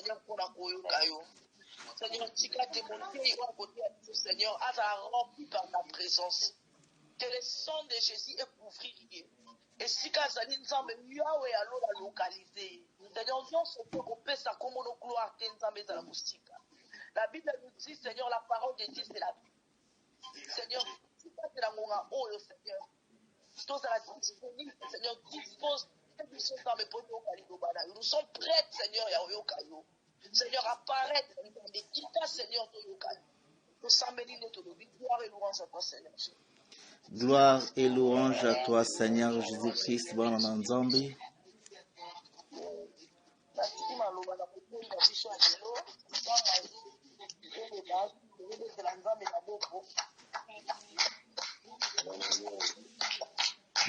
Seigneur, pour la Koyokayo. Seigneur, tika démonter au côté de Seigneur, à la rempli par ta présence. Que le sang de Jésus est couvri. Et si Kazali Nzambe, Yahweh, alors la localiser. Seigneur, viens se faire couper sa commune gloire, Nzambe dans la musique. La Bible nous dit, Seigneur, la parole de Dieu, c'est la vie. Seigneur, si tu as la monga, oh Seigneur, tous à la disponible, Seigneur, dispose. Nous sommes prêts, Seigneur, Yahweh Kayo. Seigneur, apparaît, Seigneur, nous sommes bénis de tout. Gloire et louange à toi, Seigneur. Gloire et louange à toi, Seigneur Jésus-Christ, bon Nzambe.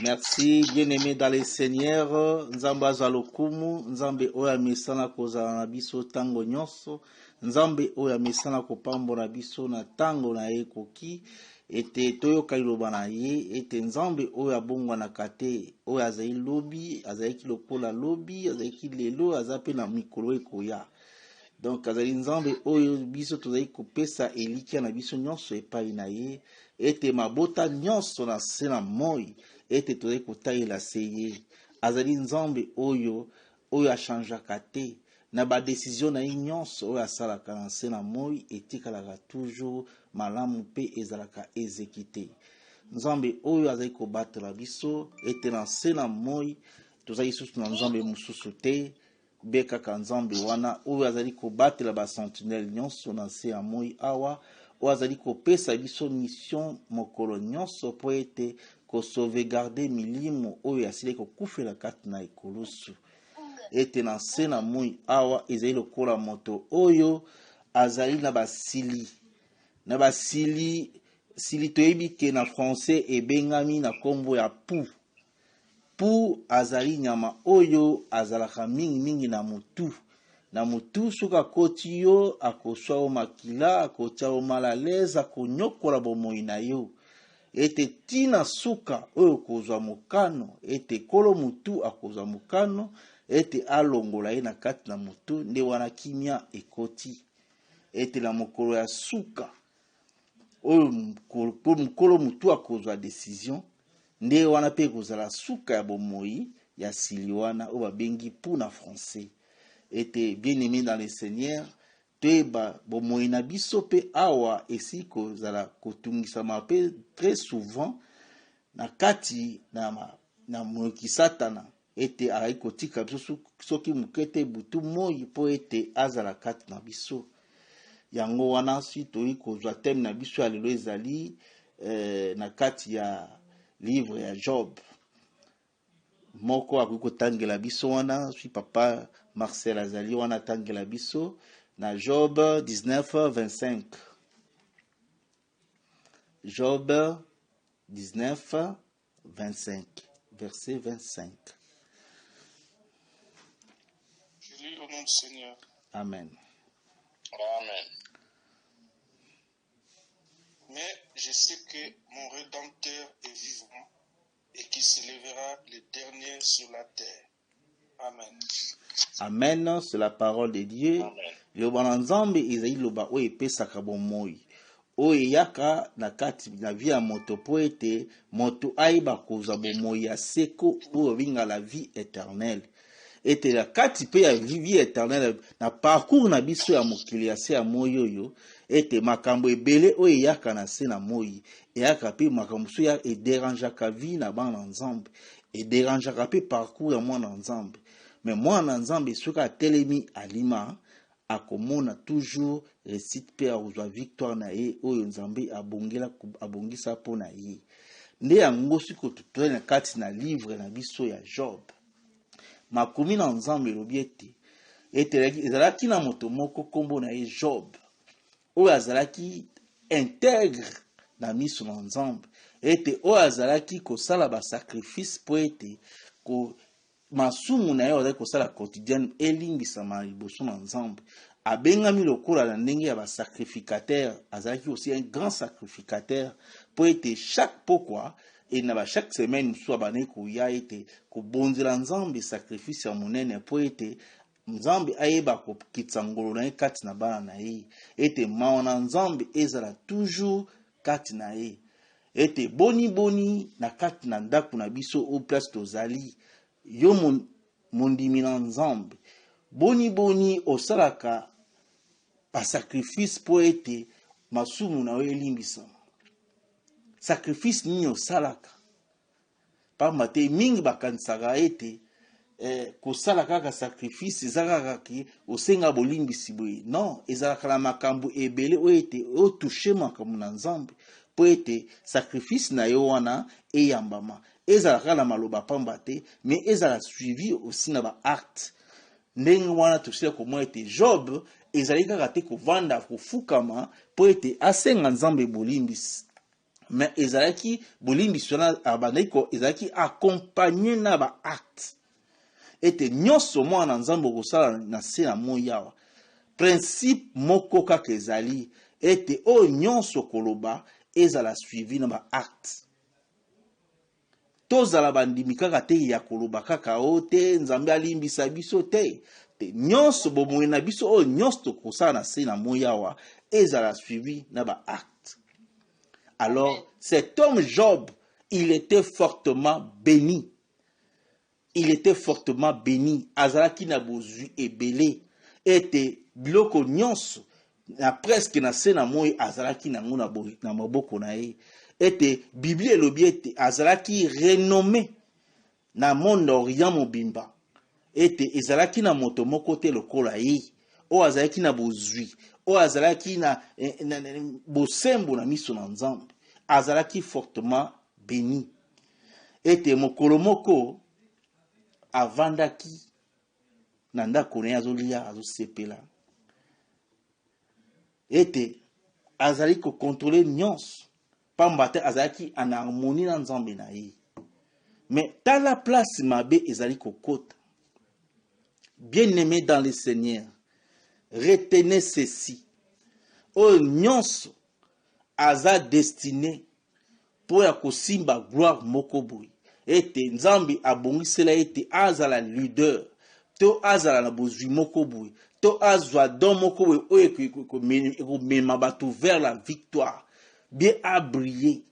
Merci, bien-aimé dans le Seigneur. Nzambe azalokumu, Nzambe oya misana kozala na biso tango nyonso, Nzambe oya misana kopambola biso na tango na ye koki, ete toyoka liloba na ye, ete Nzambe oya bongwa na kate, oya azali lobi, azalaki lokola lobi, azalaki lelo, azape na mikolo ekoya. Donc azali Nzambe oyo biso tozali kopesa elikia na biso nyonso epai na ye, ete mabota nyonso na se na moi, ete tozali kotalela se ye. Azali Nzambe oyo achangeaka te, na ba décision na ye nyonso oyo asalaka na se na moi, etikalaka toujours malamu pe ezalaka exécuté. Nzambe oyo azali kobatela biso, ete na se na moi tozali susu na Nzambe mususu te, bekaka Nzambe wana oyo azali kobatela ba sentinelle nyonso na se ya moi awa, oyo azali kopesa biso mission mokolo nyonso po ete ko sauvegarder milimo oyo asili kokufela kati na ekulusu. Ete na se na moi awa ezali lokola moto oyo azali na basili. Na basili sili toyebi ke na français ebengami na kombo ya pou. Pou azali nyama oyo azalaka mingi na mutu. Na mutu suka koti yo akoswa o makila, akotia o malaleza, akonyokola bomoi na yo. Ete tina suka oyo kozwa mokano, ete kolo mutu akozwa mokano, ete alongola ye na kati na mutu, nde wana kimia ekoti. Ete la mokolo ya suka oyo mokolo mutu akozwa décision, nde wana pe kozala suka ya bomoi ya sili wana oyo babengi pou na français. Ete bien-aimé dans le Seigneur, toyeba bomoi na biso pe awa esi kozala kotungisama pe très souvent na kati na moki satana, ete ayi kotika biso soki mukete butu moi po ete azala kati na biso. Yango wana si toyi kozwa teme na biso ya lelo ezali na kati ya livre ya Job. Moko akoki kotangela biso wana, si papa Marcel azali wana tangela biso na Job 19:25. Job 19:25, verset 25. Je lis au nom du Seigneur. Amen. Amen. Mais je sais que mon Rédempteur est vivant et qu'il s'élèvera le dernier sur la terre. Amen. Amen, c'est la parole de Dieu. Loba na Nzambe ezali loba oyo epesaka bomoi. Oyo yaka na kati na vie ya moto po ete moto ayeba kozwa bomoi ya seko oyo binga la vie éternelle. Ete la kati pe ya vie éternelle na parcours na biso ya mokili ya se ya moi oyo, ete makambo ebele oyo yaka na se na moi, eyaka pe makambo so ya ederangeaka vie na bana Nzambe, ederangeaka pe parcours ya mwana Nzambe. Mais mwana Nzambe soki atelemi alima, akomona toujours réussite pe akozwa victoire na ye oyo Nzambe abongisa po na ye. Nde yango siko tutoi na kati na livre na biso ya Job. Makomi na Nzambe elobi ete ezalaki na moto moko kombo na ye Job, oyo azalaki intègre na miso na Nzambe, ete oyo azalaki kosala ba sacrifice po ete masumu na ye azalaki kosala quotidienne elimbisama liboso na Nzambe. Abengami lokola na ndenge ya ba sacrificateur, azalaki aussi un grand sacrificateur po ete chaque pokwa et na ba chaque semaine soit bané ko ya ete ko bonzela Nzambe sacrifice ya monene po ete nzambe ayeba kokitisa ngolo na ye kati na bana na ye ete mawa na nzambe ezala toujours kati na ye ete boni na kati na ndako na biso o place tozali yo mondimi na nzambe boni osalaka ba sacrifice po ete masumu na yo elimbisama. Sacrifice nini osalaka pamba te mingi bakanisaka ete kosala kaka sacrifice eza kaka ki osenga bolimbisi boye. Non, ezalaka na makambo ebele oyo ete otouche makambo na nzambe po ete sacrifice na yo wana eyambama. Ezalaka na maloba pamba te, mais ezala suivi aussi na ba acte. Ndenge wana tosila komona ete Job ezali kaka te kovanda kofukama po ete asenga nzambe bolimbisi. Mais ezalaki bolimbisi wana abandaki ezalaki accompagné na ba acte. Ete nyonso mwana nzambe okosala na se na moi yawa. Principe moko kaka ezali ete o nyonso koloba ezala suivi na ba acte. Tozala bandimi kaka te ya koloba kaka o te nzambe alimbisa biso te. Te nyonso bomoi na biso o nyonso kosala na se na moi yawa ezala suivi na ba acte. Alors, cet homme Job, il était fortement béni. Il était fortement béni. Azalaki na bozui ebele. Ete biloko nyonso na presque na se na moi azalaki na ngona na maboko na ye. Ete Bible elobi ete azalaki renommé na monde orient mobimba. Ete ezalaki na moto moko te lokola ye. O azalaki na bozui. O azalaki na bosembo na miso na nzambe. Azalaki fortement béni. Ete mokolo moko avandaki na ndako ne azolia azosepela. Ete azali ko contrôler nyonso pamba te azalaki en harmonie na nzambe na ye. Mais tala place mabe ezali kokota. Bien-aimé dans le Seigneur, retenez ceci. O nyonso aza destiné pour ya kosimba gloire moko boy. Ete nzambi abongisela ete azala leader, to azala na bozwi moko boy, to azwa don moko boy oyo ekomema bato vers la victoire. Bien à briller,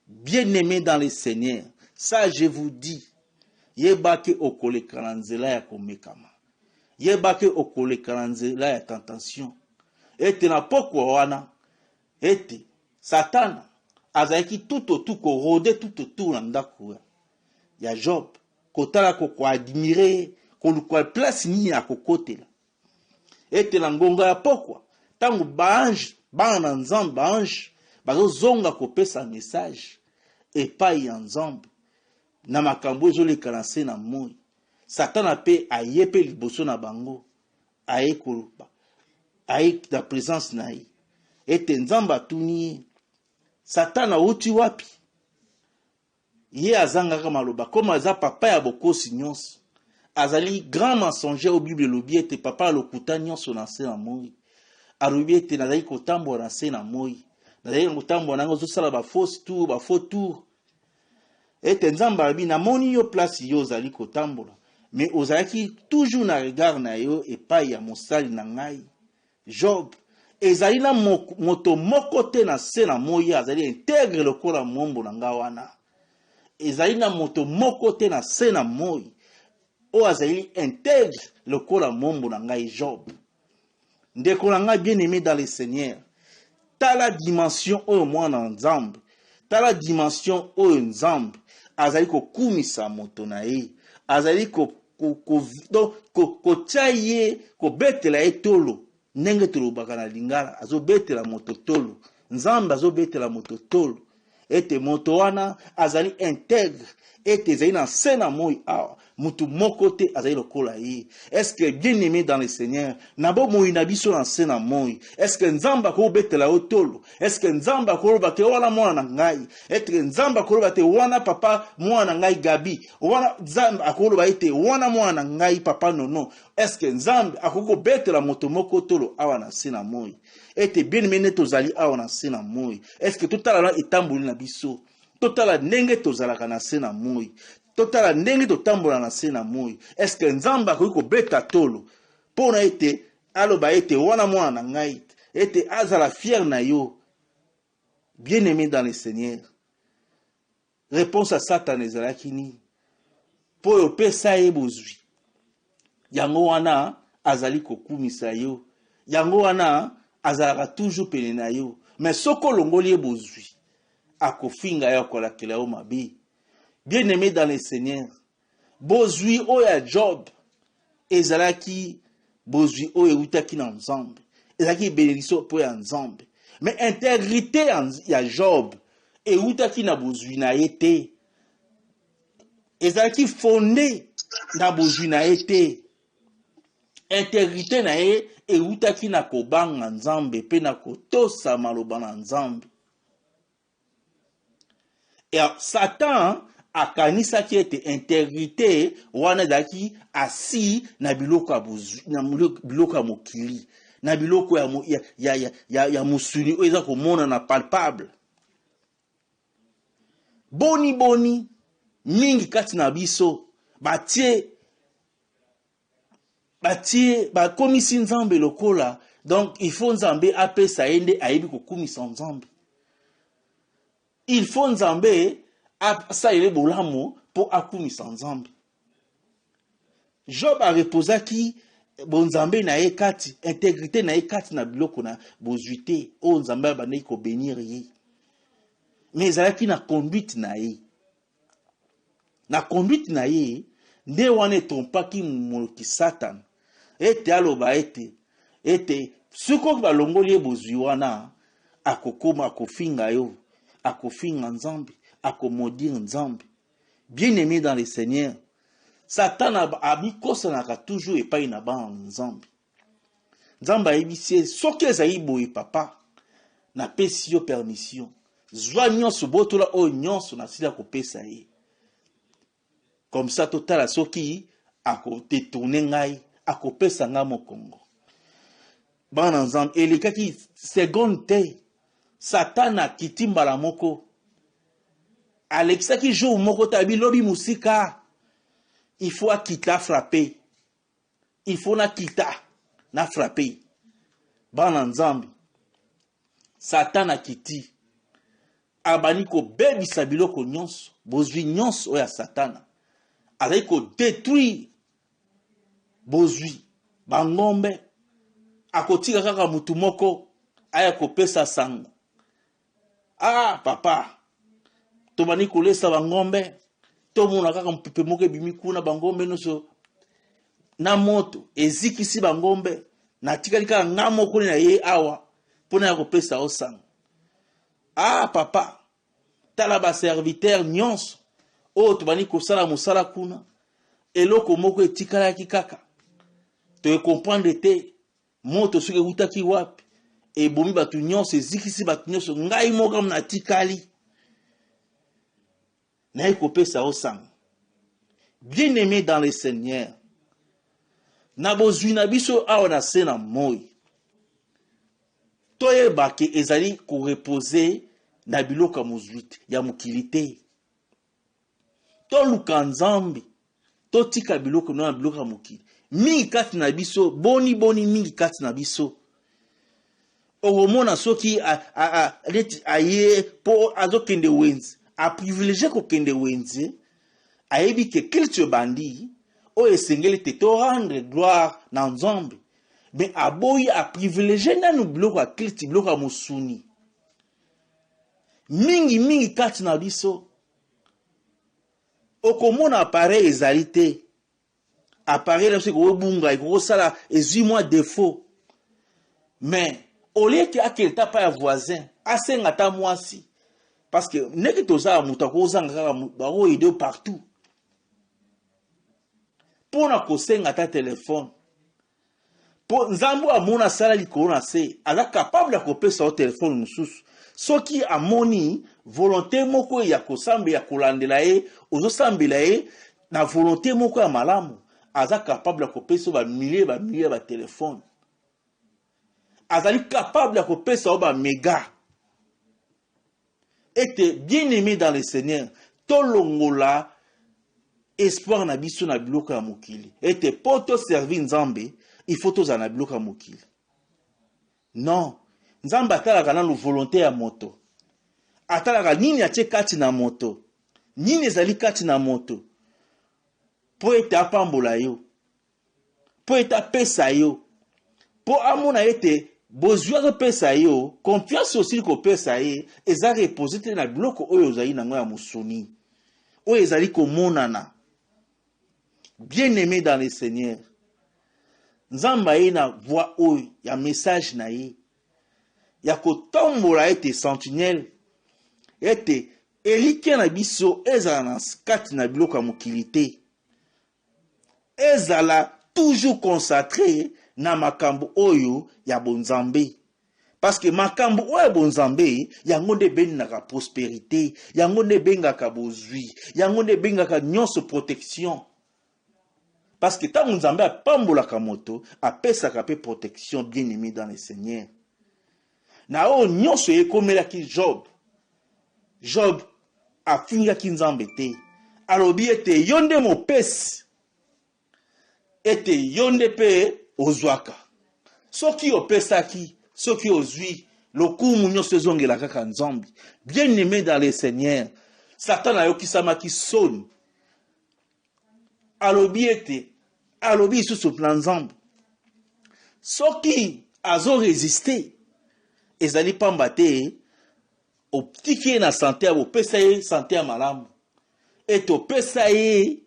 bien aimé dans le Seigneur. Ça je vous dis, yebake okoleka na nzela ya komekama. Yebake okoleka na nzela ya tentation. Ete na pokwa wana, ete Satan azalaki tout autour ko rôder tout autour na ndako ya Job. Kotala ko admirer ko lukwa place ni ya kokotela. Ete na ngonga ya pokwa tangu baange bana nzambe baange bazozonga kopesa message epai ya nzambe na makambo ezoleka na se na moi. Satan ape ayepe liboso na bango aye koluba aye na présence na ye. Ete nzambe atuni Satan auti wapi? Ye azangaka maloba comme aza papa ya bokosi nyonso. Azali grand mensonger au Bible lobi ete papa lokuta nyonso na se na moi. Alobi ete nazali kotambola na se na moi. Nazali kotambola nango zosala ba faux tour. Ete nzambe abi na moni yo place yo zali kotambola. Mais ozalaki toujours na regard na yo epai ya mosali na ngai. Job ezali na moto moko te na se na moi azali intègre lokola mombo na nga wana. Ezali na moto moko te na se na moi o azali intègre lokola mombo na ngai Job. Ndeko na ngai bien-aimé dans le Seigneur. Tala dimension oyo mwana nzambe. Tala dimension oyo nzambe azali kokumisa moto na ye. Azali kotia ye kobetela ye tolo. Nenge tulubaka na lingala azobetela moto tolo. Nzambe azobetela moto tolo. Ete moto wana azali intègre. Ete ezali na se na moi awa. Mutu moko te azali lokola ye. Est-ce que bien aimé dans le Seigneur nabo moi na biso na se na moi? Est-ce que nzamba ko betela o tolo? Est-ce que nzamba ko loba te wana mwana na ngai? Est-ce que nzamba ko loba te wana papa mwana na ngai Gabi? Wana nzamba ko loba ete wana mwana na ngai papa nono? Est-ce que nzamba akoko betela moto moko tolo awa na se na moi? Ete bien aimé tozali awa na se na moi. Est-ce que totala na etamboli na biso? Totala ndenge tozalaka na se na moi. Totala ndenge totambola na se na moi. Est-ce que nzamba ko beta tolo? pona ete aloba ete wana mwana na ngai ete azala fier na yo. Bien-aimé dans le Seigneur, réponse à Satan ezalaki ni po yo pesa ye bozwi. Yango wana azali kokumisa yo. Yango wana azalaka toujours pene na yo. Mais soko longoli ye bozwi akofinga yo kolakela yo mabe. Bien-aimé dans le Seigneur, bozwi oya Job ezalaki bozwi oyo eutaki na Nzambe. Ezalaki bénédiction po ya Nzambe. Mais intégrité ya Job eutaki na bozwi na ye te. Ezalaki fondé na bozwi na ye te. Intégrité na ye eutaki na kobanga Nzambe pe na kotosa maloba na Nzambe. Et Satan akanisaki ete intégrité wana ezalaki asi na biloko ya bozwi, na biloko ya mokili, na biloko ya musuni oyo eza komona na palpable. Boni mingi kati na biso bakomisi Nzambe lokola, donc il faut Nzambe apesa yende ayebi kokumisa Nzambe. Il faut Nzambe asalele bolamu po akumisa Nzambe. Job a reposaki bonzambe na ye kati, intégrité na ye kati na biloko na bozwi te o Nzambe abandaki kobénir ye. Mais ezalaki na conduite na ye. Na conduite na ye nde wana etompaki moloki Satan ete aloba ete soko balongoli ye bozwi wana akokoma akofinga yo, akofinga Nzambe, akomodire Nzambe. Bien-aimé dans le Seigneur, Satan abikosanaka toujours epai na ba Nzambe. Nzambe ayebisi soki ezali boye papa na pesi yo permission. Zwa nyonso botola oyo nyonso na sila kopesa ye. Comme ça totala soki akotetone ngai, akopesa nga mokongo. Bana Nzambe elekaki seconde te. Satan akiti mbala moko. Alexaki jour moko tabi lobi musika. Il faut akita frapper. Il faut na kita na frapper. Bana Nzambe. Satan akiti. Abani ko bebisa biloko nyonso, bozwi nyonso oya Satana. Azali ko détruire bozwi bangombe. Akotika kaka mutu moko aya kopesa sango. Ah papa, tobani kolesa bangombe, tomona kaka mpepe moko ebimi kuna bangombe noso na moto ezikisi bangombe, na tikali kaka nga moko na ye awa pona ya kopesa o sango. Ah papa, tala ba serviteur nyonso o tobani kosala mosala kuna, eloko moko etikalaki kaka. To comprendre te moto soki utaki wapi e bomi batu nyonso ezikisi batu nyonso ngai moko na tikali na ekopesa o sango. Bien-aimé dans le Seigneur, na bozwi na biso awa na se na moi toyeba ke ezali ko reposer na biloko mozwit ya mokili te. Toluka Nzambe, totika biloko na biloko mokili. Mingi kati na biso, boni mingi kati na biso. Oromona soki aye po azo kende wenzi, a privilégié ko kende wenzi, ayebi ke kilte bandi, o esengeli te to rendre gloire na Nzambe. Mais aboyi a privilégié na no biloko a kilte biloko musuni. Mingi kati na biso. Okomona appareil ezali te. Appareil là c'est ko bunga ko sala ezui moi défaut. Mais au lieu que akelta pa ya voisin, asenga ta mwasi. Parce que neki toza muta ko zanga kaka ba ko aider partout. Pona ko senga ta téléphone. Po Nzambo amona sala likolo na se, ala capable ya kopesa au téléphone mususu. Soki amoni volonté moko ya kosambe ya kolandela ye, ozo sambela ye na volonté moko ya malamu, aza capable ya kopesa ba milliers ba téléphone. Azali capable ya kopesa ba méga. Ete bien-aimé dans le Seigneur, tolongola espoir na biso na biloko ya mokili. Ete poto servir Nzambe, il faut tozala na biloko ya mokili. Non, nzambe atalaka nanu volonté ya moto, atalaka nini atie kati na moto, nini ezali kati na moto, po ete apambola yo, po ete apesa yo, po amona ete bozwi azopesa yo, confiance aussi kopesa ye, eza repose te na biloko oyo ozali nango ya mosuni, oyo ezali komonana. Bien-aimé dans le Seigneur, nzamba ye na voix oyo ya message na ye, ya kotambola ete sentinelle, ete elike na biso ezala na kati na biloko ya mokili te, ezala toujours concentré na makambo oyo ya bonzambe. Parce que makambo oyo bonzambe, yango nde bengaka prospérité, yango nde bengaka bozwi, yango nde bengaka nyonso protection. Parce que tant nzambe apambolaka moto, apesaka pe protection, bien-aimé dans le Seigneur. Na o nyonso ekomelaki Job. Job afingaki nzambe te. Alobi ete yonde mopesi, ete yonde pe ozwaka. Soki opesaki, soki ozwi, lokumu nyonso ezongela kaka nzambe. Bien-aimé dans le Seigneur, Satan ayokisamaki soni. Alobi ete, alobi isusu na nzambe. Soki azo résister, ezali pamba te, optiki na santé ya bopesa ye santé ya malamu. Ete opesa ye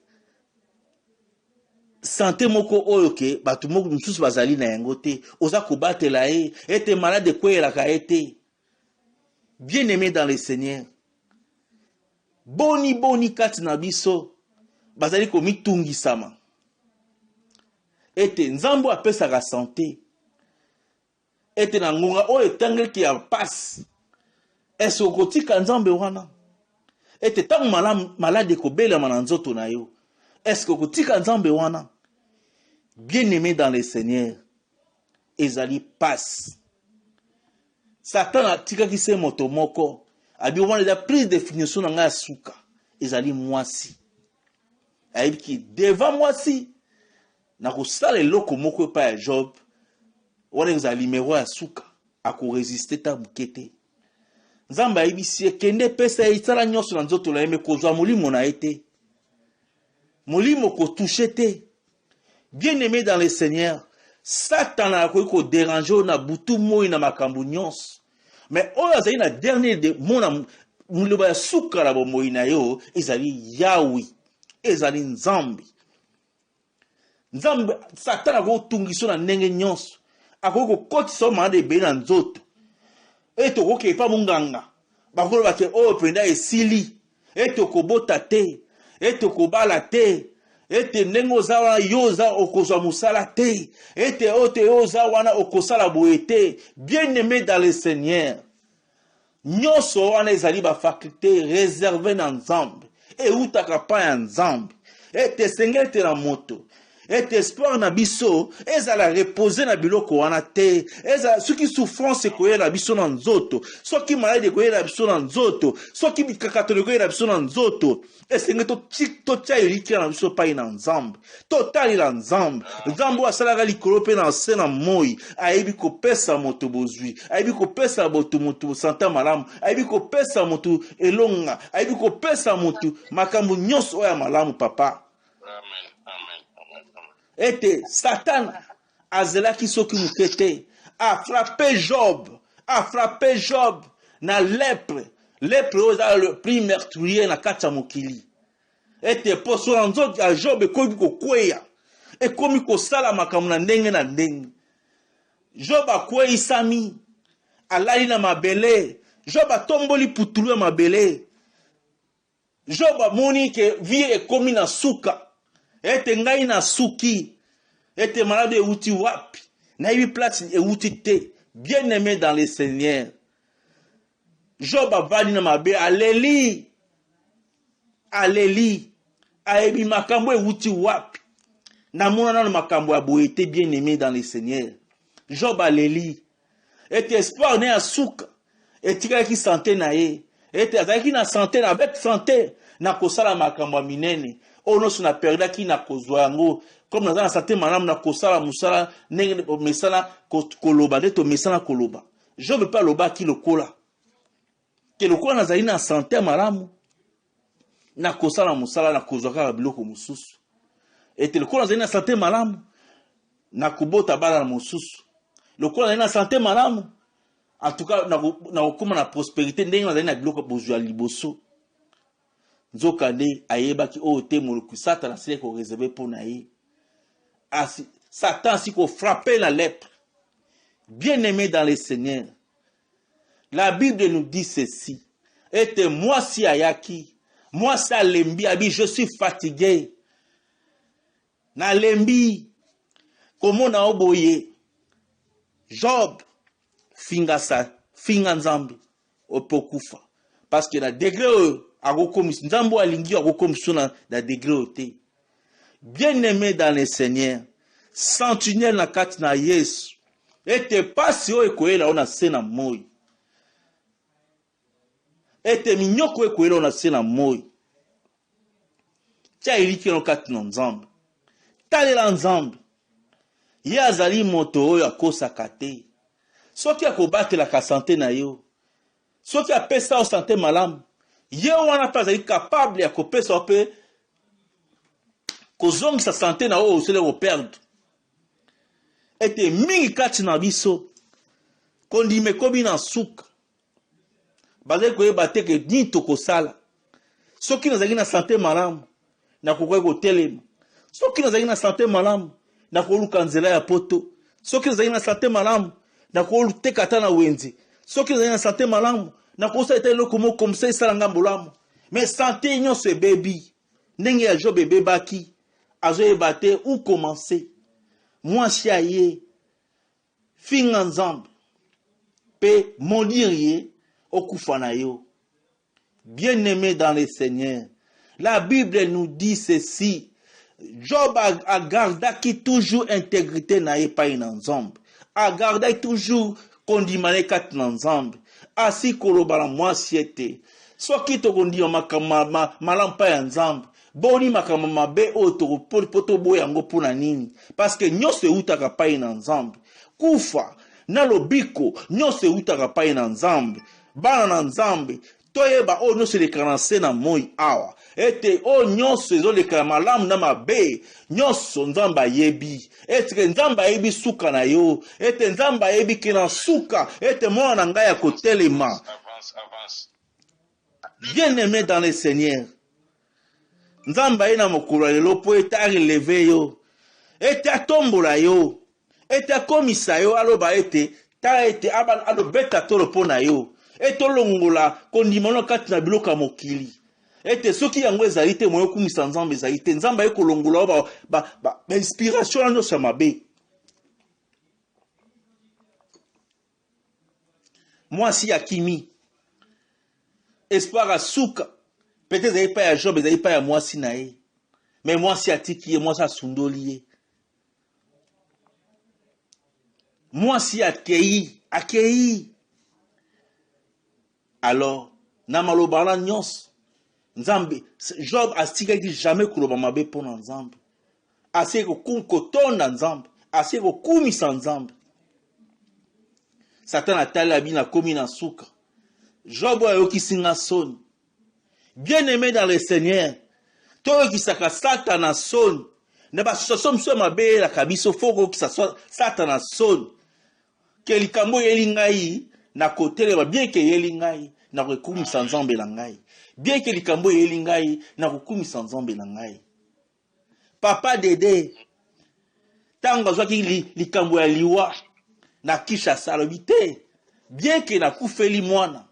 santé moko oyo ke batu moko mususu bazali na yango te, oza kobatela ye, ete malade kweyelaka ye te. Bien-aimé dans le Seigneur, boni kati na biso bazali komitungisama, ete nzambo apesaka santé, ete na ngonga oyo etangelaki ya pasi, ese okotika nzambe wana, ete tango malade kobelama na nzoto na yo, eske okotika nzambe wana. Bien-aimé dans le Seigneur, ezali passe. Satan atikaki se moto moko, abi wana eza prise définition na nga suka, ezali mwasi. Ayebiki devant mwasi, na kosala eloko moko epa ya Job, wana ezali numéro ya suka, ako résister ta bukete. Nzamba ayebisi ekende pesa esala nyonso na nzoto na ye, me kozwa molimo na ye te. Molimo kotouche te. Bien-aimé dans le Seigneur, Satan a ko déranger na butu moi na makambu nyonso. Mais oyo azali na dernier de mona muliba ya suka la bomoi na yo, ezali Yahweh, ezali Nzambe. Nzambe Satan a ko tungiso na ndenge nyonso. Akoko kotisa ma de be na nzoto. Eto ko ke pa munganga. Bakolo bate o penda esili. Eto ko bota te. Eto ko bala te. Ete nengo zawa yoza okozwa musala te. Ete ote yoza wana okosala boete. Bien-aimé dans le Seigneur, nyonso wana ezali ba faculté réservée na Nzambe. E utaka pa ya Nzambe. Ete sengete na moto. Ete espoir na biso ezala reposer na biloko wana te. Eza soki souffrance koye na biso na nzoto, soki malade koye na biso na nzoto, soki bikakatolo koye na biso na nzoto, esenge to tia eliki na biso pai na Nzambe. Totali la Nzambe. Nzambe asalaka likolo pe na se na moi, ayebi kopesa moto bozwi, ayebi kopesa moto santa malamu, ayebi kopesa moto elonga, ayebi kopesa moto makambo nyonso oya malamu papa. Amen. Amen. Ete Satan azelaki soki mukete, a frappé Job na lèpre oza le plus meurtrier na kati ya mokili. Ete poso na nzoto ya Job ekomi kokweya, ekomi kosala makambo na ndenge na ndenge. Job akweyisami, alali na mabele, Job atomboli putulu ya mabele. Job amoni ke vie ekomi na suka. Ete ngai na suki, ete malade euti wapi, na yebi place euti te. Bien-aimé dans le Seigneur, Job avandi na mabe, aleli, ayebi makambo euti wapi, na mona na makambo ya boete. Bien-aimé dans le Seigneur, Job aleli, ete espoir ne asuka, etikaki santé na ye, ete azalaki na santé, avec santé, na kosala makambo ya minene. Ono suna perdaki na kozwa yango comme naza na santé malamu na kosala musala ndenge mesala koloba nde to mesala koloba Job mpe alobaki lokola ke lokola nazali na santé malamu na kosala musala na kozwa kaka biloko mosusu ete lokola nazali na santé malamu na kobota bana na mosusu lokola nazali na santé malamu en tout cas na kokoma na prospérité ndenge nazali na biloko bozwa liboso nzokande ayebaki oyo te moloko Satan asili koreserve mpo na ye Satan asili kofrappe la lèpre. Bien-aimé dans le Seigneur, la Bible nous dit ceci. Et moi si ayaki, moi si alembi, je suis fatigué. Na lembi, comment na oboye? Job, finga nzambi, opokufa. Parce que na degré agokomis, nzambo alingi agokomiso na degré ote. Bien-aimé dans le Seigneur, sentinelle na kati na Yesu. Ete pasi o ekoyela ona sena moi. Ete minyoko ekoyela ona sena moi. Tia iliki no kati na nzambe. Talela nzambe. Ye azali moto oyo akosaka te. Soki akobatela ka sante na yo. Soki apesa o sante malamu. Ye wana pa azali capable ya kopesa pe kozongisa sante na oyo osele koperdre. Ete mingi kati na biso kondime kobi na suka bazali koyeba te ke nini tokosala soki nazali na sante malamu na kokoki kotelema soki nazali na sante malamu na koluka nzela ya poto soki nazali na sante malamu na koluteka ata na wenze soki nazali na sante malamu na kosala ete eloko moko mosa esala nga mbolamu me sante nyonso ebebi ndenge ya Job ebebaki azoyeba te ou commencer mwasi aye finga nzambe pe mondiriye okufa na yo. Bien-aimé dans le Seigneur, la Bible nous dit ceci. Job a gardé toujours intégrité na epai na nzambe. A gardé toujours kondimane kati na nzambe. Asi kolobala mwasi ete. Soki tokondima makamama malampa ya nzambe. Boni makambo mabe oyo poto boya yango mpona nini parce que nyonso eutaka pai na nzambe kufa na lobiko nyonso eutaka pai na nzambe bana na nzambe toyeba oyo nyonso elekaka na se na moi awa ete oyo nyonso ezolekana malamu na mabe nyonso nzambe ayebi ete nzambe ayebi suka na yo ete nzambe ayebi ke na suka ete mwana na ngai ya kotelema. Bien-aimé dans le Seigneur, nzamba ina mokolo lelo po ete areleve yo ete atombola yo ete akomisa yo aloba ete ta ete alobeta tolo mpo na yo ete olongola kondimano kati na biloko ya mokili ete soki yango ezali te moyo okumisa nzambe ezali te nzambe ayekolongola yo bainspiration na nyonso ya mabe. Mwasi ya kimi espoir asuka peut-être ezali pa ya Job ezali pa ya mwasi na ye mais mwasi atiki ye mwasi asundoli ye mwasi akei alors na maloba wana nyonso nzambe Job atikaki jamais koloba mabe mpo na nzambe asili kotonda nzambe asili kokumisa nzambe. Satan atali abi na komi na suka Job ayokisi nga soni. Bien-aimé dans le Seigneur, toi qui saka Satan a son, ne ba situation mso mabe la kabiso foko ki sa Satan a son. Ke likambo yelingai na kotele ba bien ke yelingai na kokumisa nzambe na ngai. Bien ke likambo yelingai na kokumisa nzambe na ngai. Papa Dede tanga zwaki likambo ya liwa na kisha salobite bien ke na kufeli mwana.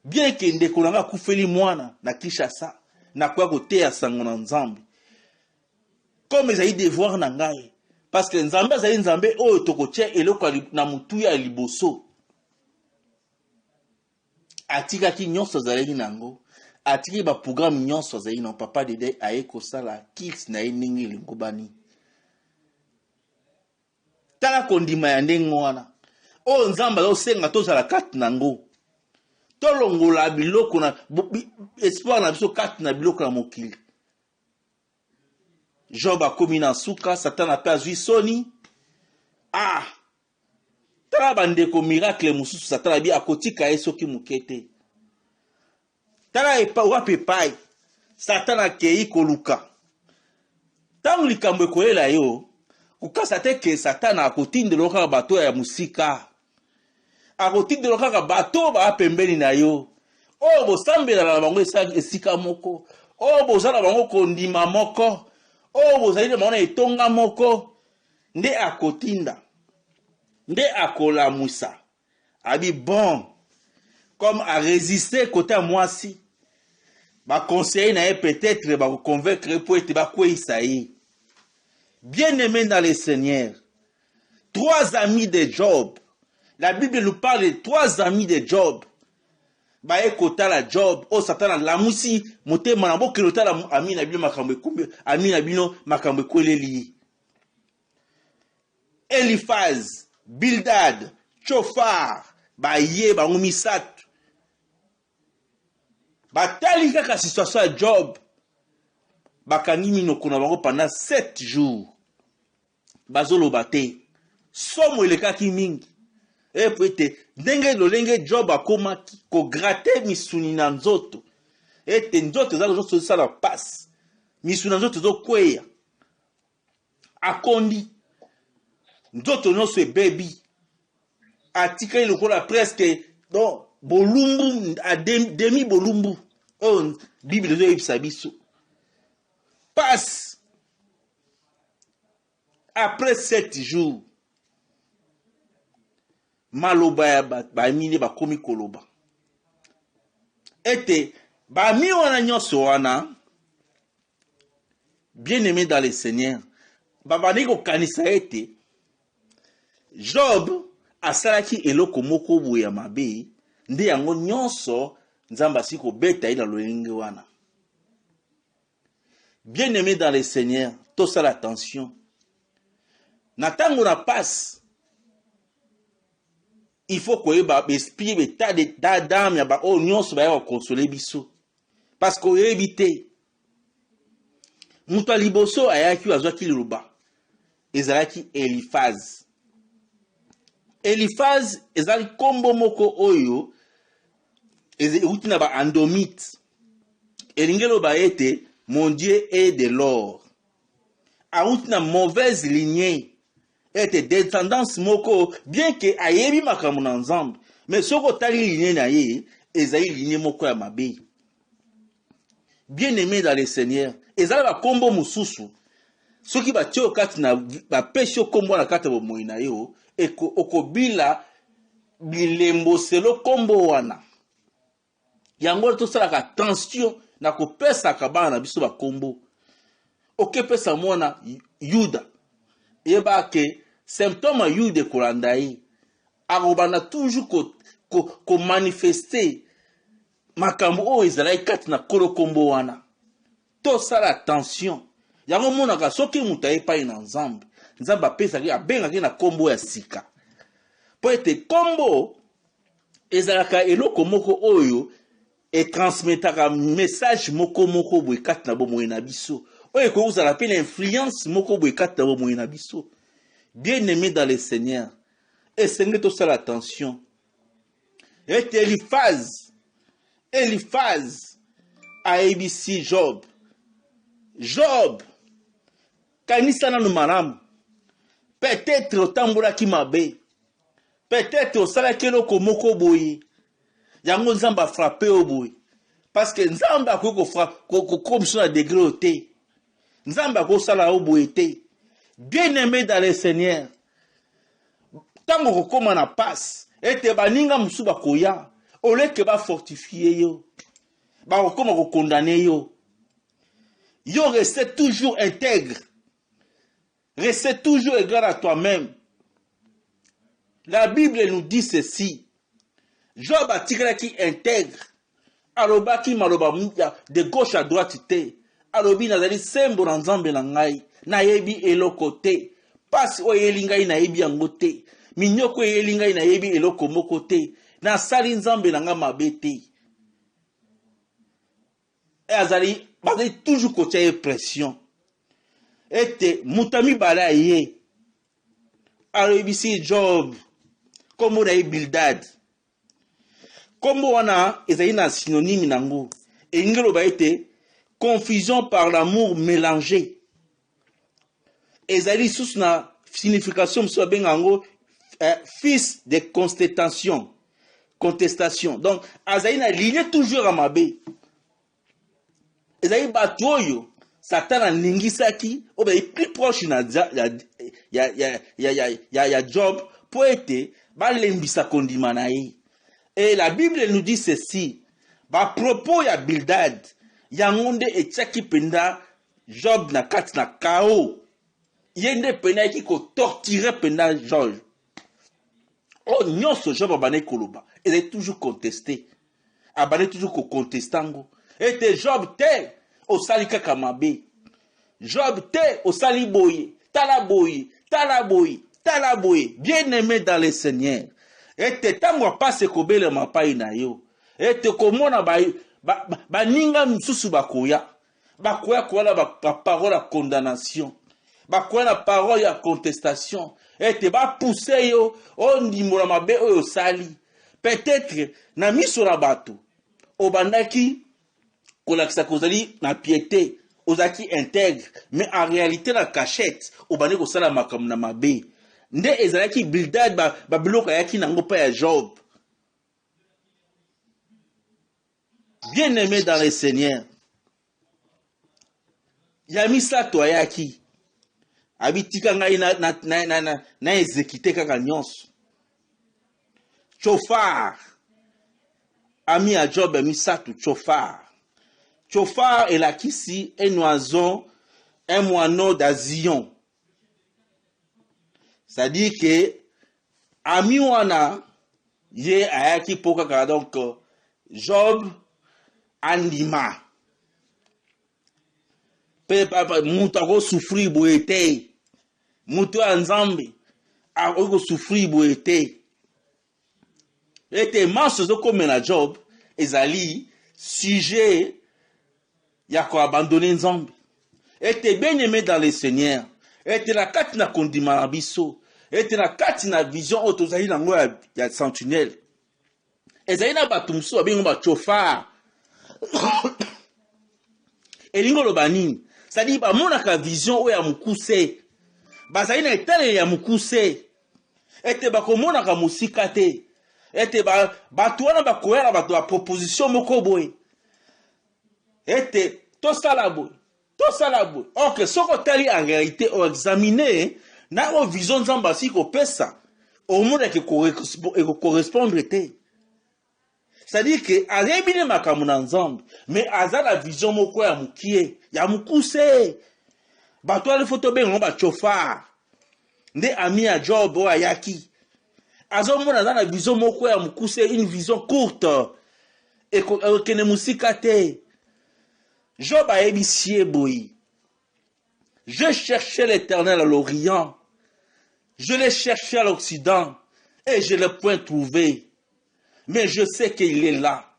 Bien que ndeko nanga kufeli mwana na Kinshasa na kwa koteya sango na nzambe comme ezali devoir na ngai parce que nzambe azali nzambe oyo tokotia eloko na mutu ya liboso atikaki nyonso azalaki nango atiki ba programme nyonso azali na Papa Dede aye kosala kits na ye ndenge elingo bani tala kondima ya ndenge wana oyo nzambe azosenga tozala kati nango tolongola biloko na espoir na biso kati na biloko na mokili Job akomi na suka, Satan ape azwi soni. Ah, tala bandeko miracle mususu Satan abi akotika ye soki mukete. Tala wapi epai, Satan akei koluka. Tangu likambo ekolela yo, kukasa te ke Satan akotindela kaka bato ya musika. Akotindela kaka bato ba pembeni na yo. Oh, bosambela na bango esika moko. Oh, bozala bango kondima moko. Oh, bozali na bango na etonga moko. Nde akotinda. Nde akolamusa. Abi bon. Comme à résister côté à moi si. Ba conseiller na peut-être ba convaincre pour être ba quoi isaïe. Bien-aimé dans le Seigneur. 3 amis de Job. La Bible nous parle de 3 amis de Job. Ba ekota la Job, o Satan la musi, mote manabo kelota la ami na bino makambo kumbe, ami na bino makambo kweleli. Eliphaz, Bildad, Chofar, ba ye ba ngumisatu. Ba tali kaka situation ya Job. Ba kangi minoko na bango pendant 7 jours. Bazolo bate. Somo elekaki mingi. Et puis, ndenge lolenge Job akomaki ko gratter misuni na nzoto. Et nzoto za nzoto sa la passe. Misuni na nzoto zo kweya. Akondi. Nzoto no se baby. Atika lokola presque donc bolumbu a demi bolumbu. Oh, Bible zo yebisa biso. Passe. Après 7 jours. Maloba ya ba mine ba komi koloba. Ete ba mi wana nyoso wana bien-aimé dans le Seigneur. Baba niko kanisa ete Job asalaki eloko moko boye ya mabe nde yango nyonso nzamba siko beta ila lolenge wana. Bien-aimé dans le Seigneur, tout ça l'attention. Natango na passe. Il faut que ba esprit beta de dadam ya ba o nyonso ba ya consoler biso. Parce que éviter muto liboso ayaki azwaki liruba. Ezalaki Eliphaz. Eliphaz ezali kombo moko oyo ezeuti na ba andomite. Elingelo ba ete mon Dieu est de l'or. Auti na mauvaise lignée. Et descendance moko bien que ayebi makambo na nzambe mais soko tali lignée na ye ezali lignée moko ya mabe. Bien-aimé dans le Seigneur, ezali ba kombo mususu soki ba tio kati na ba pesho kombo na kati bo moina yo okobila bilembo selo kombo wana. Yango to sala ka attention na ko pesa ka bana na biso ba kombo. Okepesa mwana Yuda. Yeba ke symptôme yu de kolandai arobana toujours ko manifester makambo o ezalai kati na kolo kombo wana to sala attention yango mona ka soki mutaye pa ina nzambe apesa ki abenga ki na kombo ya sika po ete kombo ezalaka eloko moko oyo e transmetaka message moko boye kati na bomoye na biso. Oye ko vous appelez l'influence moko boye kati na bomoye na biso. Bien-aimé dans le Seigneur, et Seigneur tout ça l'attention. Et Eliphaz a ABC Job. Job kanisa na malamu. Peut-être otambola ki mabe. Peut-être osala keloko moko boye. Yango nzamba frappé au boye. Parce que nzamba ko comme sur la degré oté. Nzamba ko sala au boye té. Bien-aimé dans le Seigneur. Tango ko koma na passe. Ete baninga musu bakoya. Ole ke ba fortifier yo. Ba ko koma ko condamner yo. Yo reste toujours intègre. Reste toujours égal à toi-même. La Bible nous dit ceci. Job a tiré qui intègre. Aloba ki maloba de gauche à droite te. Alobi nazali sembo na nzambe na ngai. Na yebi eloko te. Pasi o yelingai na yebi yango te. Minyoko yelingai na yebi eloko moko te. Na sali nzambe na nga mabe te. Et azali bazali toujours kotia pression. ete mutami bala ye alobisi Job kombo na ye Bildad. Kombo wana ezali na synonyme nango elingi loba ete confusion par l'amour mélangé. Ezali sous na signification mosusu babenga yango fils de contestation. Donc azali na ligne toujours à mabe. Ezali bato oyo Satan aningisaki obe plus proche na ya Job po ete balembisa kondima na ye. Et la Bible nous dit ceci, ba propos ya Bildad yangonde etiaki penda Job na kati na kao. Yende pena ki ko torturer penda Job. Oh nyonso Job abane koloba, il est toujours contesté. Abane toujours ko contestango. Ete Job te osali kaka mabe. Job te osali boye, tala boye, tala boye, tala boye. Bien-aimé dans le Seigneur. Ete tango passe kobele mapai na yo. Ete komona ba ninga msusu bakoya. Bakoya kola ba parole à condamnation. Bakoya na parole à contestation. Ete ba pousser yo on ndimola mabe oyo sali. Peut-être na miso na bato obandaki kolakisa kozali na piété, ozaki intègre, mais en réalité la cachette obandaki kosala makambo na mabe. Nde ezalaki Bildad ba biloko yaki nango pa ya Job. Bien-aimé dans le Seigneur, Yamisato ayaki abitika ngai na exécuter kaka nyonso. Chauffard ami à Job Yamisato chauffard. Chauffard elakisi un oiseau, un moineau d'Azion. C'est-à-dire que ami wana ye ayaki pokaka donc Job andima. Pe papa muta ko souffrir boete. Muto anzambe a ko souffrir boete. Ete manso zo comme na Job ezali sujet ya ko abandonner nzambe. Ete bien-aimé dans le Seigneur. Ete na kati na kondima na biso. Ete na kati na vision otozali nango ya sentinelle. Ezali na bato musu abengo ba chauffard. Elingo lo banini. C'est-à-dire ba monaka vision oyo ya mukuse. Bazali na etale ya mukuse. Ete ba komonaka musika te. Ete bato wana bakoyala bato ba proposition moko boye. Ete tosala boye. Ok, soko tali en réalité o examiner na o vision nzamba si ko pesa au monde que correspondre te. C'est-à-dire que azebine makamu na nzambe mais azala vision moko ya mukie ya mukuse. Bato ali photo bengo ba chauffard. Nde ami ya Job o ayaki. Azomona na vision moko ya mukuse, une vision courte. Et kene musika te. Job a ébissié boy. Je cherchais l'Éternel à l'Orient. Je l'ai cherché à l'Occident. Et je ne l'ai point trouvé. Mais je sais qu'il est là.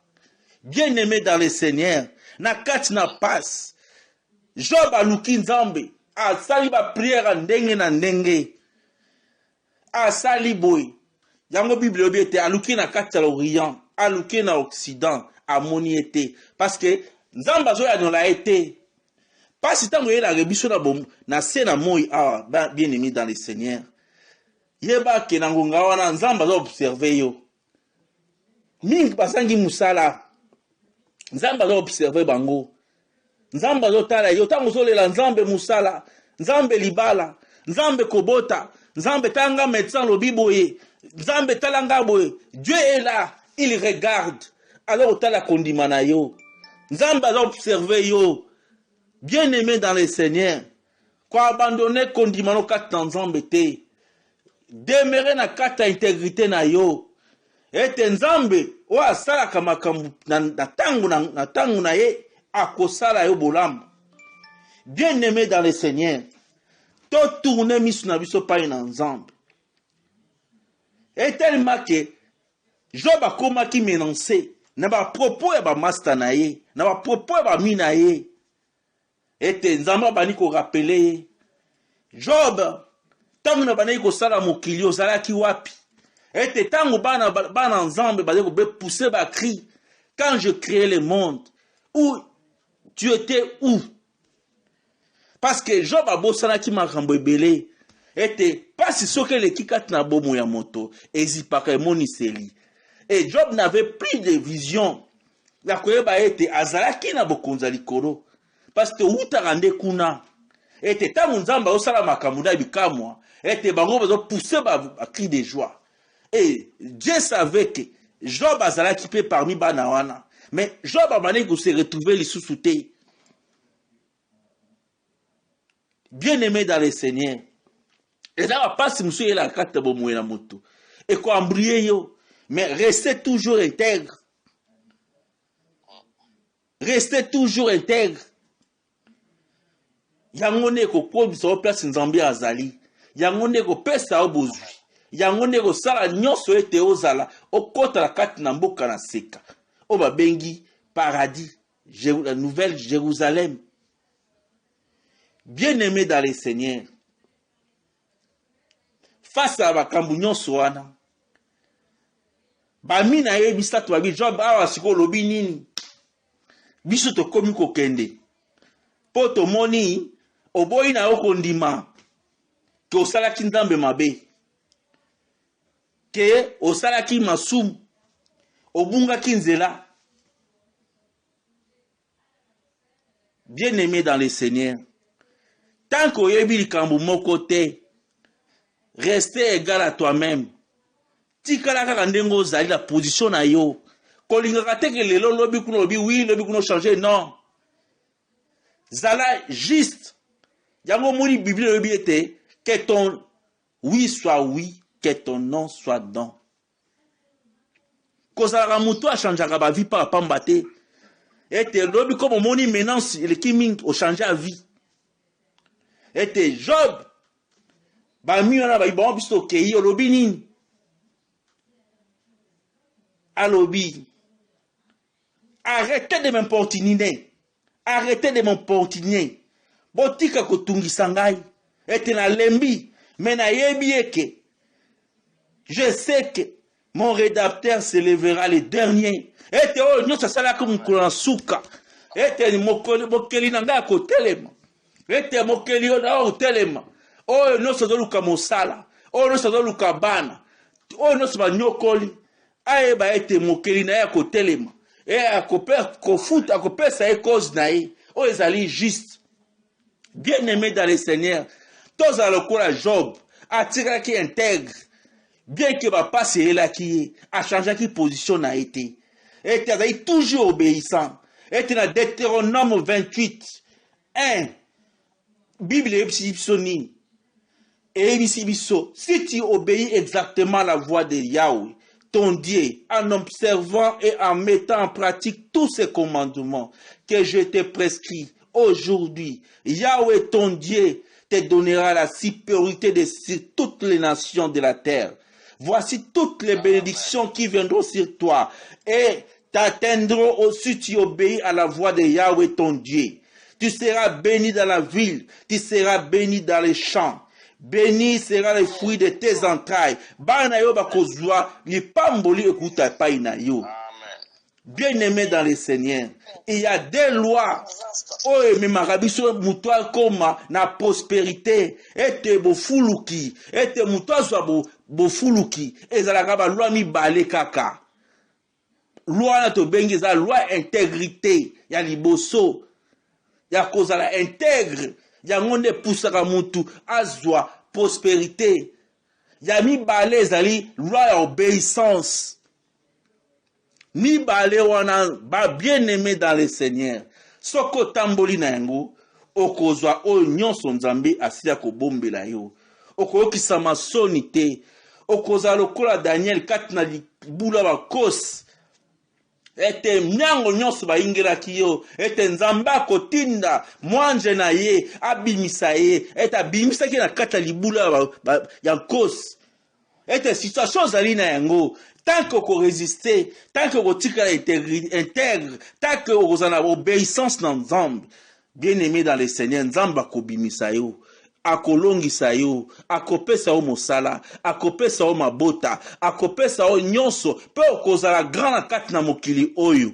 Bien-aimé dans le Seigneur. Na kati na passe. Job a luki nzambe. A sali ba prière ndenge na ndenge. A sali boy. Yango Bible obiete a luki na kati à l'Orient. A luki na Occident. A moni ete. Parce que Nzamba zo ya nola été. Pas si tango yela rebiso na bom na sena moi bien aimé dans le Seigneur. Yeba ke nangonga wana Nzamba zo observer yo. Mingi basangi musala. Nzamba zo observer bango. Nzamba zo tala yo tango zo lela Nzambe musala, Nzambe libala, Nzambe kobota, Nzambe tanga médecin lobiboye, Nzambe talanga boye. Dieu est là, il regarde. Alors tala kondimana yo. Nzamba va observer yo. Bien-aimé dans le Seigneur. Quoi abandonner kondimano kat nzambe te. Demeurer na kata intégrité na yo. Ete nzambe o asala kama na tangu na ye akosala yo bolam. Bien-aimé dans le Seigneur. To tourner misu na biso pa na nzambe. Et tellement que Job a koma ki menancer. Na ba propos ya ba master na ye, na ba propos ya ba mi na ye. Ete nzamba bani ko rappeler Job tangu na bana ko sala mokili ozalaki wapi? Ete tangu bana nzambe ba ko be pousser ba cri quand je créais le monde, où tu étais où? Parce que Job a bosana ki makambo ebele ete pasi soke le kikat na bomo ya moto ezipaka moniseli. Et Job n'avait plus de vision. La koyeba ete azalaki na bokonza likolo parce que utaka nde kuna ete tangu nzamba osala makambo na bikamwa ete bango bazo pousser ba cri de joie. Et Dieu savait que Job azalaki pe parmi bana wana, mais Job a mané ko se retrouver lisusu te. Bien-aimé dans le Seigneur, et là va pas si monsieur est la carte bomo na moto et ko embrouiller yo, mais restez toujours intègre. Restez toujours intègre. Yango ne ko probisa o place nzambe azali. Yango ne ko pesa obozwi. Yango ne ko sala nyonso ete ozala okota la kati na mboka na seka. O babengi paradis, la nouvelle Jérusalem. Bien-aimé dans le Seigneur, face à bakambu nyonso wana, bamina yebisa to babi Job awa siko lobi nini? Biso to komi kokende. Po to moni oboyi na okondima ke osalaki nzambe mabe. Ke osalaki masumu obungaki nzela. Bien-aimé dans le Seigneur, tant qu'oyebi likambo moko te, restez égal à toi-même. Tikala kaka ndengo ozali la position na yo. Kolingaka te ke lelo lobi kuno lobi oui, lobi kuno changer, non. Zala juste. Yango moni Bible lobi ete que ton oui soit oui, que ton non soit non. Kozala muto a changer ba vie par pamba te. Ete lobi comme moni maintenant le kiming o changer la vie. Ete Job ba mi wana ba ibon biso ke yo lobi nini? Alobi. Arrêtez de m'importuner. Arrêtez de m'importuner. Botika kotungisa ngai. Ete na lembi. Mais na yebi eke. Je sais que mon rédacteur se lèvera le dernier. Ete oh nyosa sala ko mukula suka. Ete mokeli na ngai ko telema. Ete mokeli o telema. Oh nyosa doluka mosala. Oh nyosa doluka bana. Oh nyosa ba nyokoli. Aye ba ete mokeli na ya ko telema. Et à kopesa e cause na ye o ezali juste. Bien-aimé dans le Seigneur, tous à lokola Job atikaki intègre, bien que ba passe elaki a changé ki position na été. Et azali toujours obéissant. Et dans Deutéronome 28 1 Bible ebisoni et ebisibiso, si tu obéis exactement à la voix de Yahweh ton Dieu, en observant et en mettant en pratique tous ces commandements que je t'ai prescrits aujourd'hui, Yahweh ton Dieu te donnera la supériorité sur toutes les nations de la terre. Voici toutes les bénédictions qui viendront sur toi et t'atteindront aussi si tu obéis à la voix de Yahweh ton Dieu. Tu seras béni dans la ville, tu seras béni dans les champs. Béni sera le fruit de tes entrailles. Bana yo bakozwa li pamboli ekuta pai na yo. Bien-aimé dans le Seigneur, il y a des lois. Oh, mais marabiso mutoa koma na prospérité. Ete bofuluki, ete mutoa so bofuluki. Ezalaka ba loi mi bale kaka. Loi na to bengi za loi intégrité ya liboso. Ya kozala intègre. Yango ne poussaka mutu azwa prospérité. Ya mi bale ezali loi ya obéissance. Mi bale wana ba bien aimé dans le Seigneur. Soko tamboli na yango okozwa o nyonso nzambe asila ko bombela yo. Okokisa masoni te. Okoza lokola Daniel katina libula ba kos. Ete mnyango nyonso bayingelaki yo. Ete nzamba kotinda mwanje na ye abimisa ye. Ete abimisaki na kata libula ya kos. Ete situation zali na yango. Tant que vous résistez, tant que vous intègre, tant que vous avez obéissance dans Nzambe, bien aimé dans le Seigneur, Nzamba kobimisa yo. akolongisa yo, akopesa yo mosala, akopesa yo mabota, akopesa yo nyonso, pe okozala grand na kati na mokili oyo.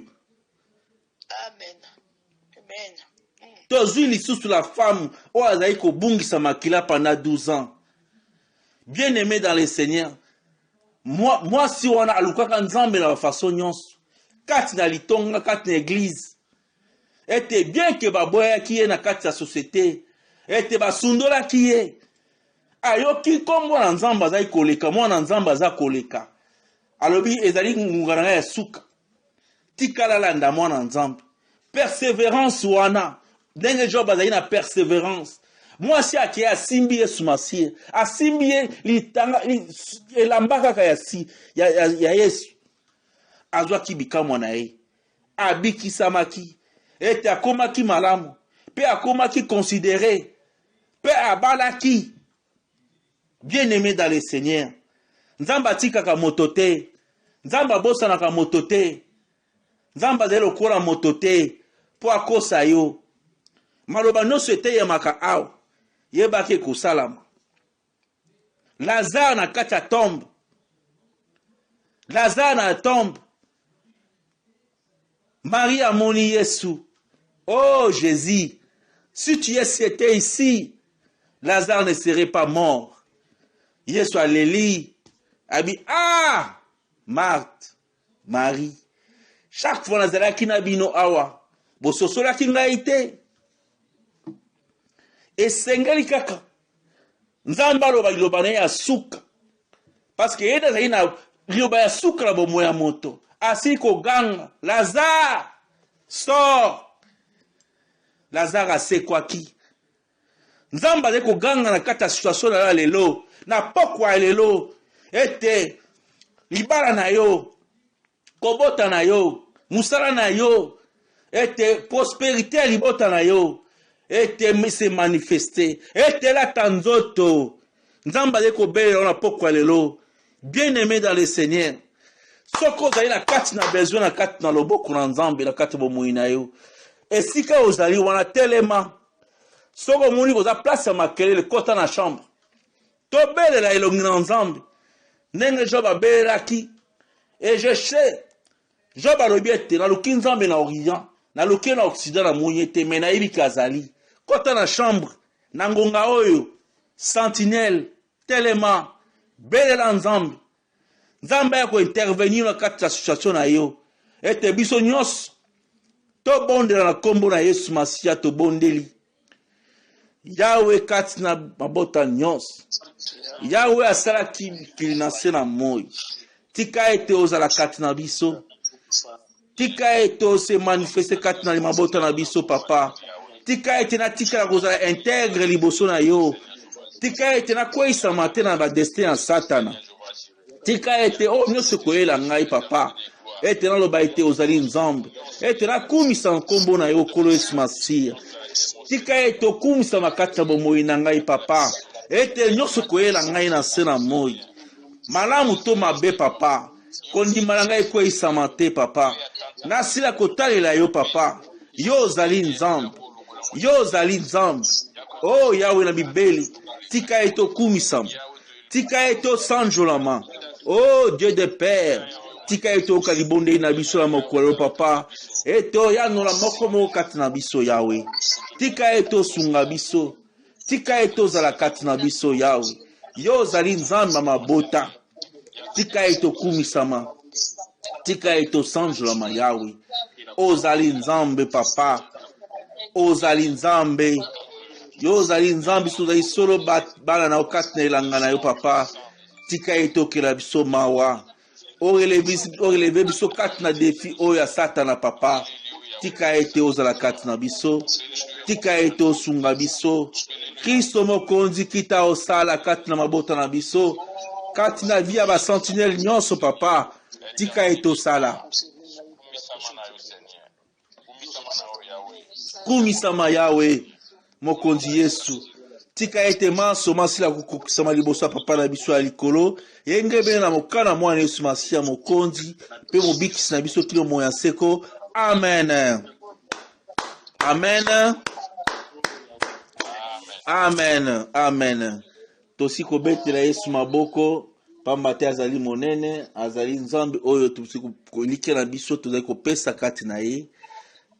Amen. Amen. Tozwi lisusu la femme oyo azali kobungisa makila pendant 12 ans. Bien aimé dans le Seigneur, moi si wana alukaka nzambe na façon nyonso, kati na litonga, kati na église, ete bien ke baboyaki ye na kati ya société, ete basundolaki ye, ayoki kombo na nzambe azali koleka, mwana nzambe aza koleka, alobi ezali ngunga na ngai ya suka, tikala landa mwana nzambe. Persévérance wana, ndenge Job azali na persévérance, mwasi ake asimbi Yesu Masiya, asimbi ye litanga elamba kaka ya Yesu, azwaki bikamwa na ye, abikisamaki, ete akomaki malamu, pe akomaki considéré, pe abalaki. Bien aimé dans le Seigneur, nzamba atikaka moto te, nzamba abosanaka moto te, nzamba azali lokola moto te, po akosa yo. Maloba nyonso eteyemaka awa, yebaki ekosalama. Lazare na kati ya tombe, Lazare na tombe, Marie amoni Yesu. Oh Jésus, si tu étais ici, Lazare ne serait pas mort. Yesu aleli, abi, ah, Marthe, Marie, chaque fois nazalaki na bino awa, bososolaki ngai te. Esengeli kaka, nzambe aloba liloba na ye ya suka, parce que ye nazali na liloba ya suka na bomoi ya moto, asili koganga, Lazare, sors. Lazare asekwaki. Nzamba azali koganga na kati ya situation na lelo, na pokwa lelo, ete libala na yo, kobota na yo, musala na yo, ete prospérité ya libota na yo, ete se manifester, ete la tanzoto. Nzamba azali kobelela na pokwa lelo. Bien aimé dans le Seigneur, soko ozali na kati na besoin na kati na loboko na nzambe na kati bomoi na yo, esika ozali wana telema, soko moni koza place ya makelele kota na chambre, tobelela elongi na nzambe ndenge Job abelelaki. Et je sais, Job alobi ete naluki nzambe na orient, naluki na occident na moni ete, me nayebi kazali kota na chambre na ngonga oyo, sentinelle telema, belela nzambe. Nzambe ya kointervenir na kati ya situation na yo, ete biso nyonso tobondela na kombo na Yesu Masiya, tobondeli Yawe kati na mabota nyonso. Yawe asalaki mikili na se na moi. Tika ete ozala kati na biso, tika ete ose manifeste kati na mabota na biso papa, tika ete na tika na kozala integre liboso na yo, tika ete na kweyisa mate na badestin ya Satana, tika ete o nyonso koyela ngai papa, ete naloba ete ozali nzambe, ete nakumisa nkombo na yo kolo Yesu Masiya, tika ete okumisa makati na bomoi na ngai papa, ete nyonso koyela ngai na se na moi, malamu to mabe papa, kondima na ngai kweyisama te papa, nasila kotalela yo papa, yo ozali nzambe, yo ozali nzambe. Oh Yawe na bibeli, tika ete okumisama, tika ete osanjolama. Oh Dieu de Père, tika ete okalibondeli na biso na mokolo papa, ete oyanola moko moko kati na biso Yawe, tika ete osunga biso, tika ete ozala kati na biso Yawe, yo ozali nzambe na mabota, tika ete okumisama, tika ete osanjolama Yawe, ozali nzambe papa, ozali nzambe, yo ozali nzambe, biso ozali solo bana na yo kati na elanga na yo papa, tika ete okela biso mawa, oreleve biso kati na defi oyo ya Satana papa, tika ete ozala kati na biso, tika ete osunga biso, Kristo mokonzi kita osala kati na mabota na biso, kati na via ba sentinelle nyonso papa, tika ete osala. Kumisama Yawe, mokonzi Yesu, tika ete maso masila kukukisama liboso papa na biso ya likolo, yenge bene na mokana mwana Yesu Masiya mokonzi, pe mobikisi na biso kilo moya seko. Amen. Amen. Amen, amen. Tosi kobetela Yesu maboko pamba te azali monene, azali nzambe oyo tosi kolike na biso tozali kopesa kati na ye.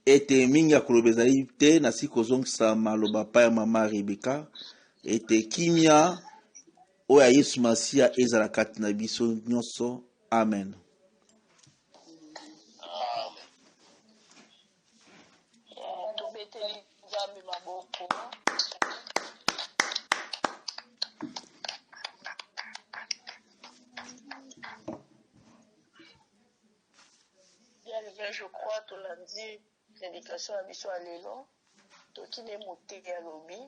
Ete mingi ya koloba ezali te nasi kozongisa maloba pa ya mama Rebeka. Ete kimia oyo ya Yesu Masia ezala kati na biso nyonso. Amen. Tobeteli nzambe maboko. Bien, je crois que lundi, prédication à biso à l'élo, toki ne moté à lobby.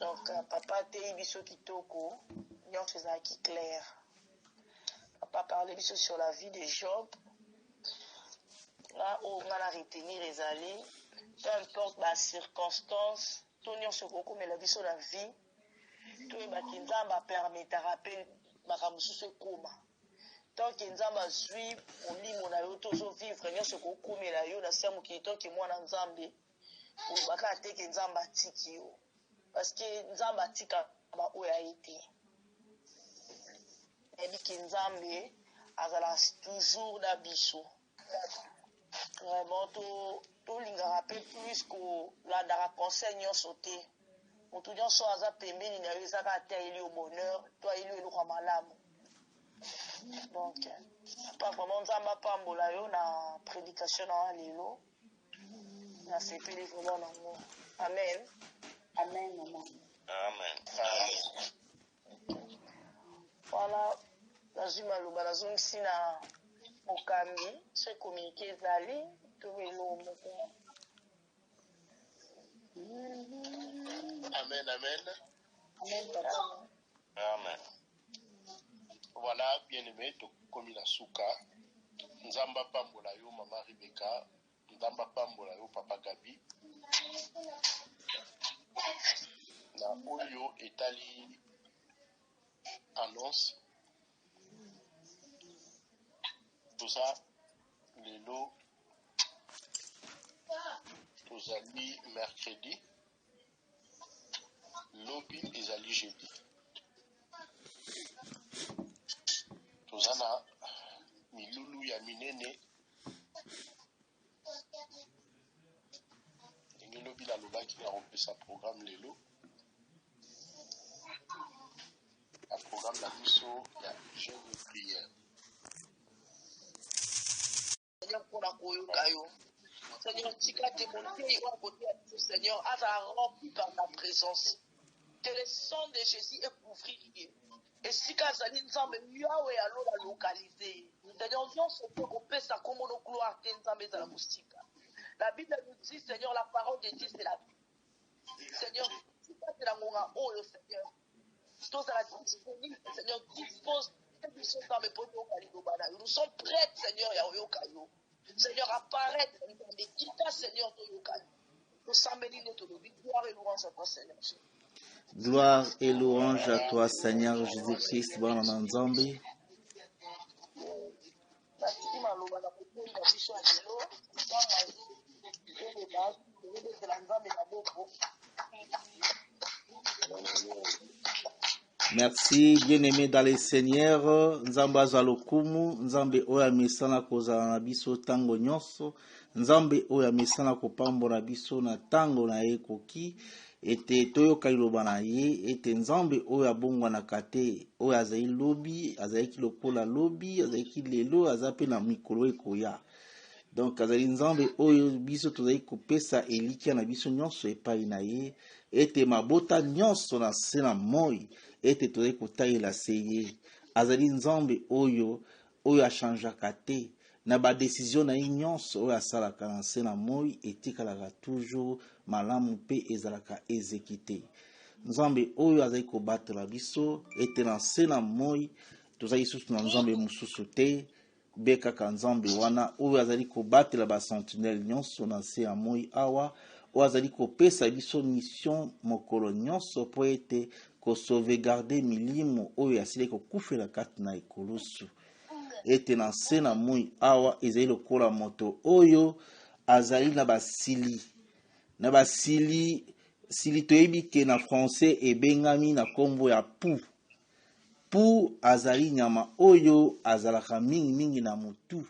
Donc, papa te biso kitoko, nyon faisait qui clair. Papa parlait biso sur la vie de Job. Là où on a retenir les allées, peu importe la circonstance, tout nyon se beaucoup, mais la biso la vie, tout le bakinzamba permet à rappeler ma ramusu koma. Tant que nzamba zui molimo na yo tozo vivre nyonso kokumela yo na sia mokili toki mwana nzambe olobaka ate ke nzamba atiki yo parce que nzamba atika ba oyo aye ebi ke nzambe azala toujours na biso vraiment tolingaka mpe plus kolandaka conseil nyonso te motu nyonso aza pembeni na yo ezaka ate ayeli yo bonheur to ayeli yo eloko ya malamu. Donc, pas vraiment nzamba pambola yo na prédication na lelo na sepeli vraiment nango. Amen. Amen, maman. Amen. Voilà, nazwi maloba nazongisi na mokambi se communiqué ezali to elo moko. Amen, amen. Amen, papa. Amen. Voilà, bien-aimé, comme il a souka. Nzamba pambola yo, maman Rebeka. Nzamba pambola yo, papa Gabi. Na oyo etali annonce. Tout ça, lelo. Tozali mercredi. Lobi ezali jeudi. Tozana milulu ya minene ndenge lobi nalobaki na kopesa programme lelo ya programme na biso ya jeune de prière. Seigneur, pour la koyoka yo. Seigneur, tika témoigner au côté de Dieu, Seigneur, à rempli par ta présence. Que le sang de Jésus est couvri. Et si Kazali Nzambe Yahweh alors la localiser. Seigneur, viens se faire couper sa commune gloire de Nzambe dans la musique. La Bible nous dit, Seigneur, la parole de Dieu, c'est la vie. Seigneur, si tu es dans mon oh, Seigneur, tous à la disponible, Seigneur, dispose de nous sommes prêts, Seigneur, Yahweh Kayo. Seigneur, apparaît, Seigneur, nous sommes bénis de tout. Gloire et louange à toi, Seigneur. Gloire et louange à toi, Seigneur Jésus-Christ, Bwana na Nzambe. Merci, bien-aimé dans le Seigneur. Nzambe azalokumu, Nzambe oya misana kozala na biso tango nyonso, Nzambe oya misana kopambola biso na tango na ye koki. Ete toyoka liloba na ye, ete Nzambe oyo abongwanaka te, oyo azali lobi, azalaki lokola lobi, azalaki lelo, azape na mikolo ekoya. Donc azali Nzambe oyo biso tozali kopesa elikia na biso nyonso epai na ye, ete mabota nyonso na se na moi, ete tozali kotalela se ye. Azali Nzambe oyo achangeaka te, na ba décision na ye nyonso oyo asalaka na se na moi etikalaka toujours malamu pe ezalaka exécuté. Nzambe oyo azali kobatela biso ete na se na moi tozali susu na Nzambe mosusu te, be kaka Nzambe wana oyo azali kobatela ba sentinelle nyonso na se ya moi awa, oyo azali kopesa biso mission mokolo nyonso po ete kosauvegarde milimo oyo asili kokufela kati na ekulusu. Ete na se na moi awa ezali lokola moto oyo azali na basili sili toyebi ke na français ebengami na kombo ya pou azali nyama oyo azalaka mingi na mutu